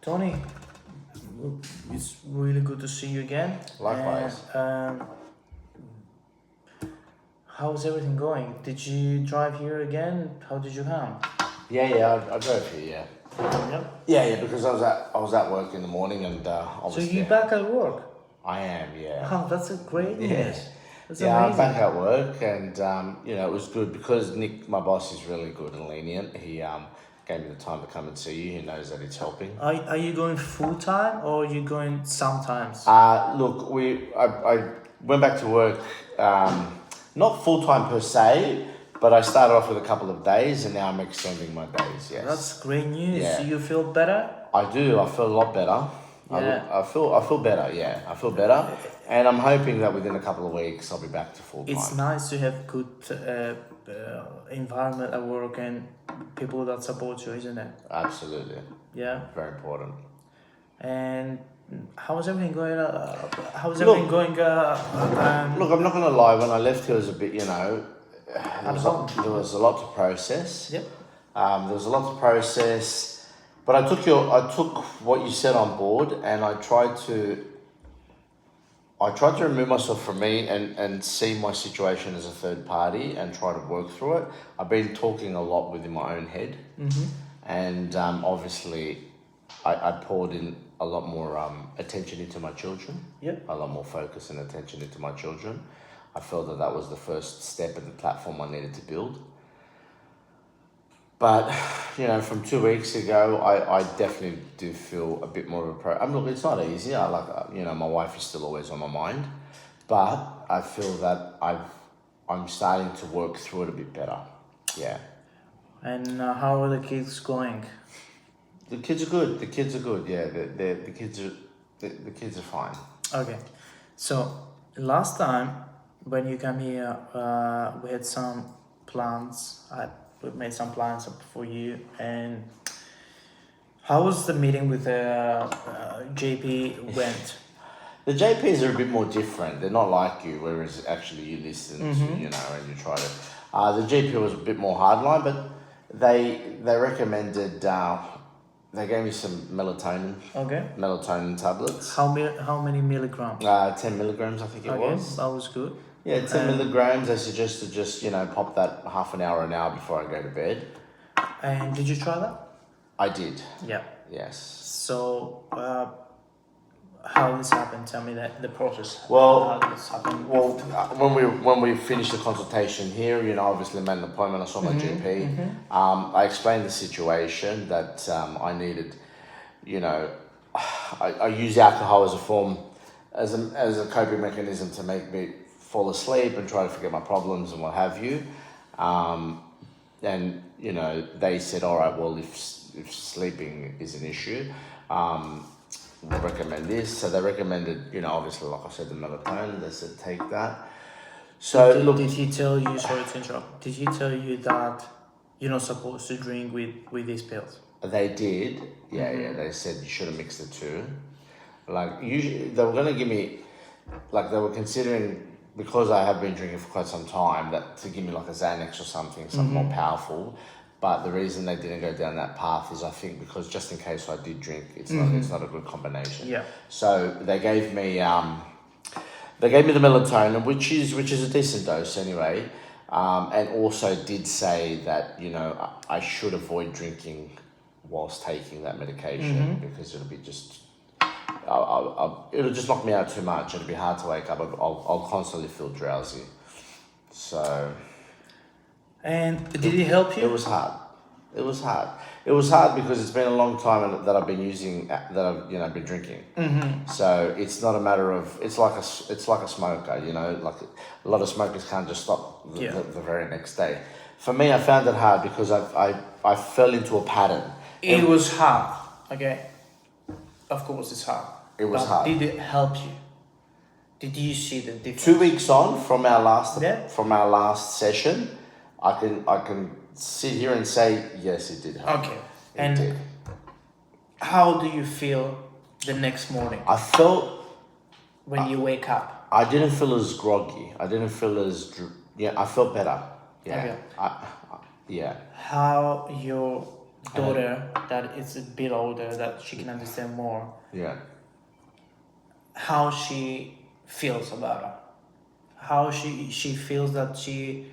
Tony, it's really good to see you again. Likewise. And, how's everything going? Did you drive here again? How did you come? I drove here. Yep. Yeah, because I was at work in the morning and So obviously you back at work? I am. Yeah. Oh, that's a great news. Yeah. That's Yeah, I'm amazing. back at work and it was good because Nick, my boss, is really good and lenient. He gave me the time to come and see you. He knows that it's helping. Are you going full time or are you going sometimes? Look, I went back to work, not full time per se, but I started off with a couple of days and now I'm extending my days. Yes. That's great news. Yeah. Do you feel better? I do. I feel a lot better. Yeah. I feel better. Yeah, I feel better, and I'm hoping that within a couple of weeks I'll be back to full time. It's nice to have good environment at work and people that support you, isn't it? Absolutely. Yeah. Very important. And how's everything going? How's Look- everything going? Look, I'm not gonna lie. When I left here, it was a bit, At home. there was a lot to process. Yep. There was a lot to process, but I took what you said on board, and I tried to remove myself from me and see my situation as a third party and try to work through it. I've been talking a lot within my own head, and obviously, I poured in a lot more attention into my children. Yep. A lot more focus and attention into my children. I felt that was the first step in the platform I needed to build. But, from 2 weeks ago, I definitely do feel a bit more of a look, it's not easy. My wife is still always on my mind. But I feel that I'm starting to work through it a bit better. Yeah. And how are the kids going? The kids are good. Yeah, the kids are fine. Okay. So last time when you came here, we had some plans. We made some plans for you. And how was the meeting with JP went? The JPs are a bit more different. They're not like you, whereas actually you listen to, and you try to. The GP was a bit more hardline, but they recommended. They gave me some melatonin. Okay. Melatonin tablets. How many milligrams? 10 milligrams, I think it Okay, was. that was good. Yeah, 10 milligrams. They suggested just pop that half an hour before I go to bed. And did you try that? I did. Yeah. Yes. So, how this happened? Tell me the process. Well- how this happened. Well, when we finished the consultation here, obviously made an appointment. I saw my GP. I explained the situation that I needed. I use alcohol as a form, as a coping mechanism to make me fall asleep and try to forget my problems and what have you. And they said, all right, well, if sleeping is an issue, we'll recommend this. So they recommended, obviously, like I said, the melatonin. They said take that. So Did he tell you? Sorry to interrupt. Did he tell you that you're not supposed to drink with these pills? They did. Yeah. They said you shouldn't mix the two. Like usually, they were gonna give me, like they were considering, because I have been drinking for quite some time, that to give me like a Xanax or something more powerful. But the reason they didn't go down that path is, I think, because just in case I did drink, it's not a good combination. Yeah. So they gave me the melatonin, which is a decent dose anyway, and also did say that I should avoid drinking whilst taking that medication because it'll be just. It'll just knock me out too much. It'll be hard to wake up. I'll constantly feel drowsy. So. And did he help you? It was hard. It was hard because it's been a long time that I've been using, that I've been drinking. So it's not a matter of, it's like a smoker. Like a lot of smokers can't just stop the very next day. For me, I found it hard because I fell into a pattern. It was hard. Okay. Of course, it's hard. It was But hard. Did it help you? Did you see the difference? 2 weeks on from our last session, I can sit here and say yes, it did help. Okay. It did. How do you feel the next morning I felt. when you wake up? I didn't feel as groggy. I didn't feel I felt better. Yeah. Okay. Yeah. How your daughter that is a bit older, that she can understand more, Yeah. how she feels about it, how she feels that she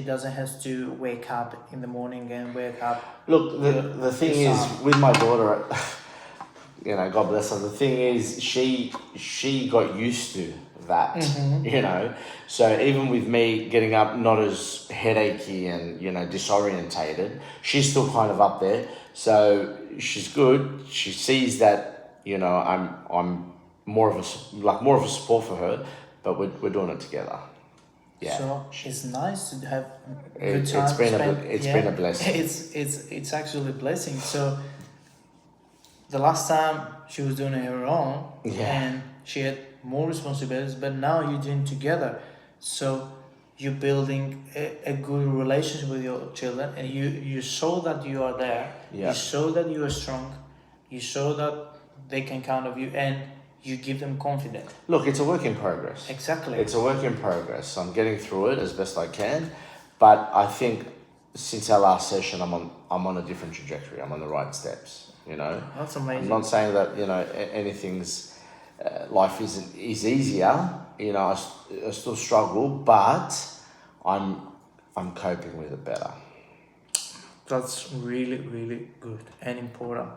doesn't have to wake up in the morning and wake up. Look, the thing your is son. with my daughter, you know, God bless her. The thing is, she got used to that, you know. So even with me getting up not as headachy and disorientated, she's still kind of up there. So she's good. She sees that I'm more of a support for her, but we're doing it together. Yeah. So it's nice to have good It's time been spent. it's been a blessing. It's actually a blessing. So the last time she was doing it her own, Yeah. and she had more responsibilities, but now you're doing together. So you're building a good relationship with your children, and you show that you are there. Yeah. You show that you are strong. You show that they can count on you, and you give them confidence. Look, it's a work in progress. Exactly. It's a work in progress. I'm getting through it as best I can, but I think since our last session, I'm on a different trajectory. I'm on the right steps. You know, That's I'm amazing. not saying that anything's life is easier. You know, I still struggle, but I'm coping with it better. That's really, really good and important.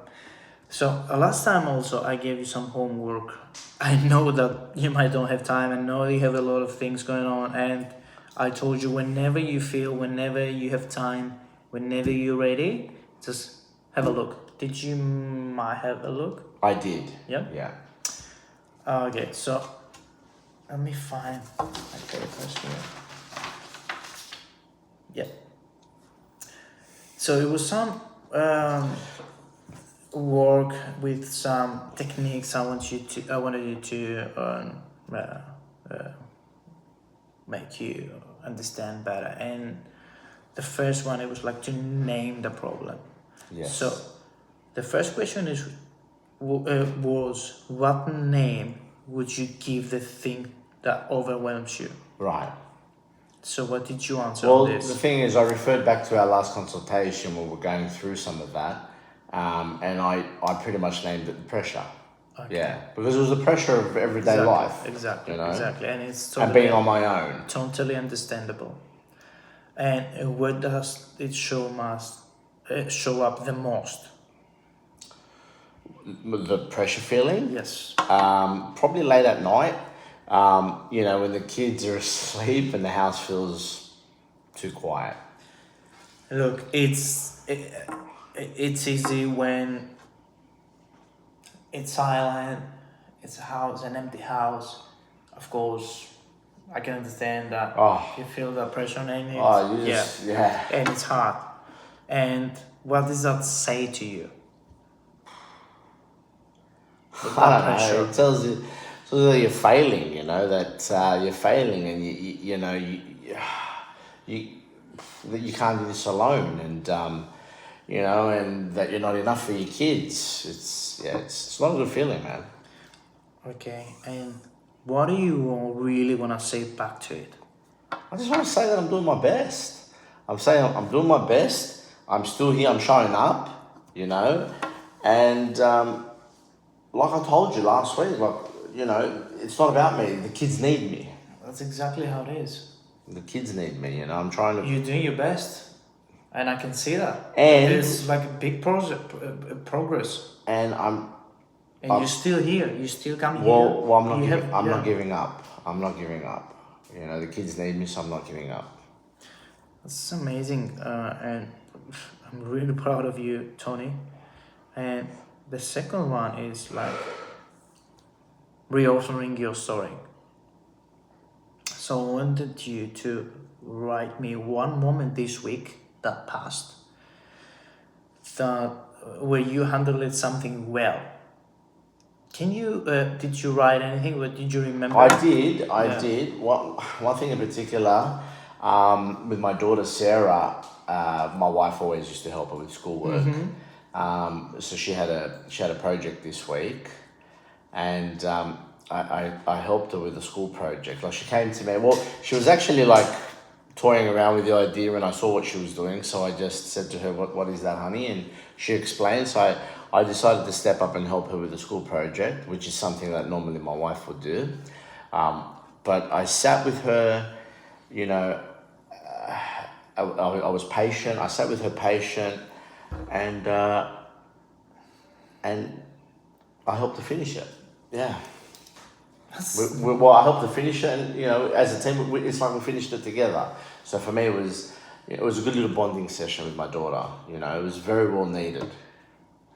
So last time also I gave you some homework. I know that you might don't have time. I know you have a lot of things going on, and I told you whenever you feel, whenever you have time, whenever you're ready, just have a look. Did you might have a look? I did. Yeah. Yeah. Okay. So let me find my papers here. Yeah. So it was some work with some techniques. I wanted you to make you understand better. And the first one, it was like to name the problem. Yes. So the first question was what name would you give the thing that overwhelms you? Right. So what did you answer Well, on this? the thing is, I referred back to our last consultation where we're going through some of that, and I pretty much named it the pressure. Okay. Yeah, because it was the pressure of everyday life. Exactly. You know, Exactly. And it's and totally being on my own. totally understandable. And where does it show up the most? The pressure feeling. Yes. Probably late at night. You know, when the kids are asleep and the house feels too quiet. Look, it's easy when it's silent. It's a house, an empty house. Of course, I can understand that you feel that pressure and it's, Oh, you just yeah. and it's hard. And what does that say to you? I don't know. It tells you that you're failing. You know that you're failing, and you know that you can't do this alone, and you know, and that you're not enough for your kids. It's not a good feeling, man. Okay, and what do you all really want to say back to it? I just want to say that I'm doing my best. I'm saying I'm doing my best. I'm still here. I'm showing up. You know, and like I told you last week, like you know, it's not about me. The kids need me. That's exactly how it is. The kids need me. You know, I'm trying to. You're doing your best, and I can see that. And it's like a big progress. And And you're still here. You still come here. Well, I'm not. I'm not giving up. I'm not giving up. You know, the kids need me, so I'm not giving up. That's amazing, and I'm really proud of you, Tony. And the second one is like reauthoring your story. So I wanted you to write me one moment this week that passed that where you handled something well. Can you did you write anything? What did you remember? I did. One thing in particular, with my daughter Sarah, my wife always used to help her with schoolwork. So she had a project this week, and I helped her with the school project. Like she came to me. Well, she was actually like toying around with the idea, and I saw what she was doing. So I just said to her, "What is that, honey?" And she explained. So I decided to step up and help her with the school project, which is something that normally my wife would do. But I sat with her, you know, I was patient. I sat with her patient, and I helped her finish it. Yeah. Well, I helped her finish it, and you know, as a team, it's like we finished it together. So for me, it was a good little bonding session with my daughter. You know, it was very well needed.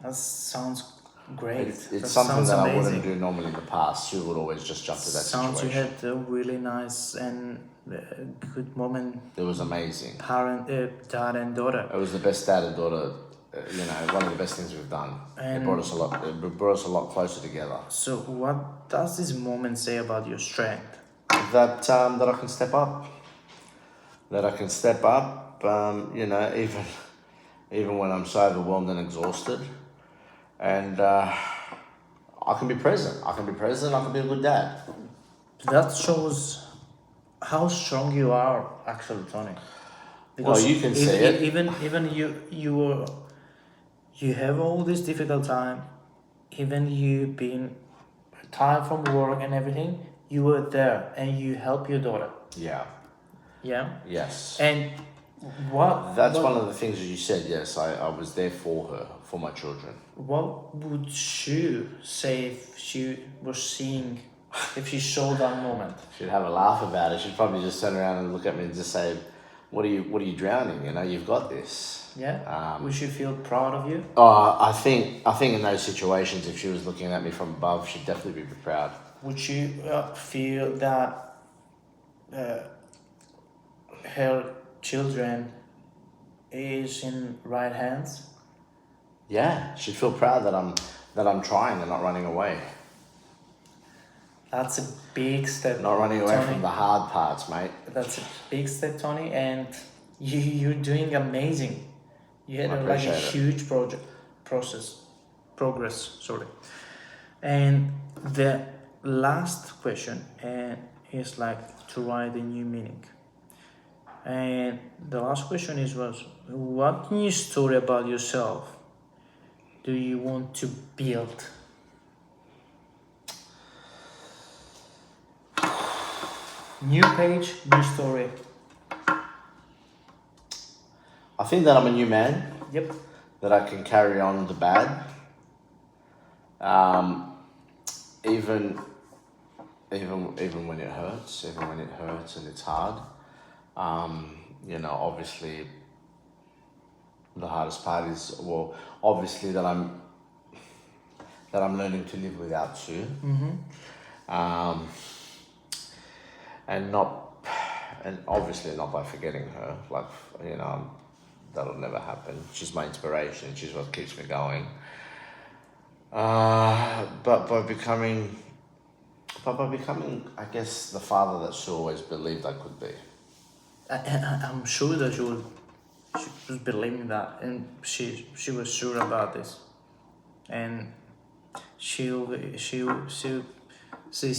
That sounds great. It's That something sounds that I amazing. wouldn't do normally in the past. She would always just jump to that Sounds you situation. had a really nice and good moment, It was amazing. dad and daughter. It was the best dad and daughter. You know, one of the best things we've done. It And- brought us a lot. It brought us a lot closer together. So, what does this moment say about your strength? That I can step up. That I can step up. You know, even when I'm so overwhelmed and exhausted, and I can be present. I can be present. I can be a good dad. That shows how strong you are, actually, Tony. Well, you can see it. Even you have all this difficult time. Even you being tired from work and everything, you were there and you help your daughter. Yeah. Yeah. Yes. And what? That's what, one of the things that you said. Yes, I was there for her, for my children. What would you say if she was seeing, if she saw that moment? She'd have a laugh about it. She'd probably just turn around and look at me and just say, what are you drowning? You know, you've got this." Yeah. Would she feel proud of you? I think in those situations, if she was looking at me from above, she'd definitely be proud. Would you feel that her children is in right hands? Yeah, she'd feel proud that I'm trying and not running away. That's a big step. Not running away Tony. from the hard parts, mate. That's a big step, Tony, and you're doing amazing. You had I like a appreciate it. huge progress. Sorry. And the last question is like to write a new meaning. And the last question was what new story about yourself do you want to build? New page, new story. I think that I'm a new man. Yep. That I can carry on the bad. Even when it hurts, and it's hard. You know, obviously, the hardest part is obviously that I'm learning to live without Sue. Mm-hmm. And obviously not by forgetting her. Like, you know, that'll never happen. She's my inspiration. She's what keeps me going. But by becoming, I guess, the father that she always believed I could be. I'm sure that she was believing that, and she was sure about this, and she's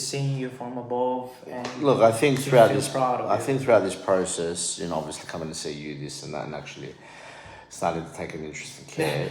seeing you from above. And Look, I think she throughout feels this, proud of you. throughout this process, you know, obviously coming to see you, this and that, and actually starting to take an interest in care.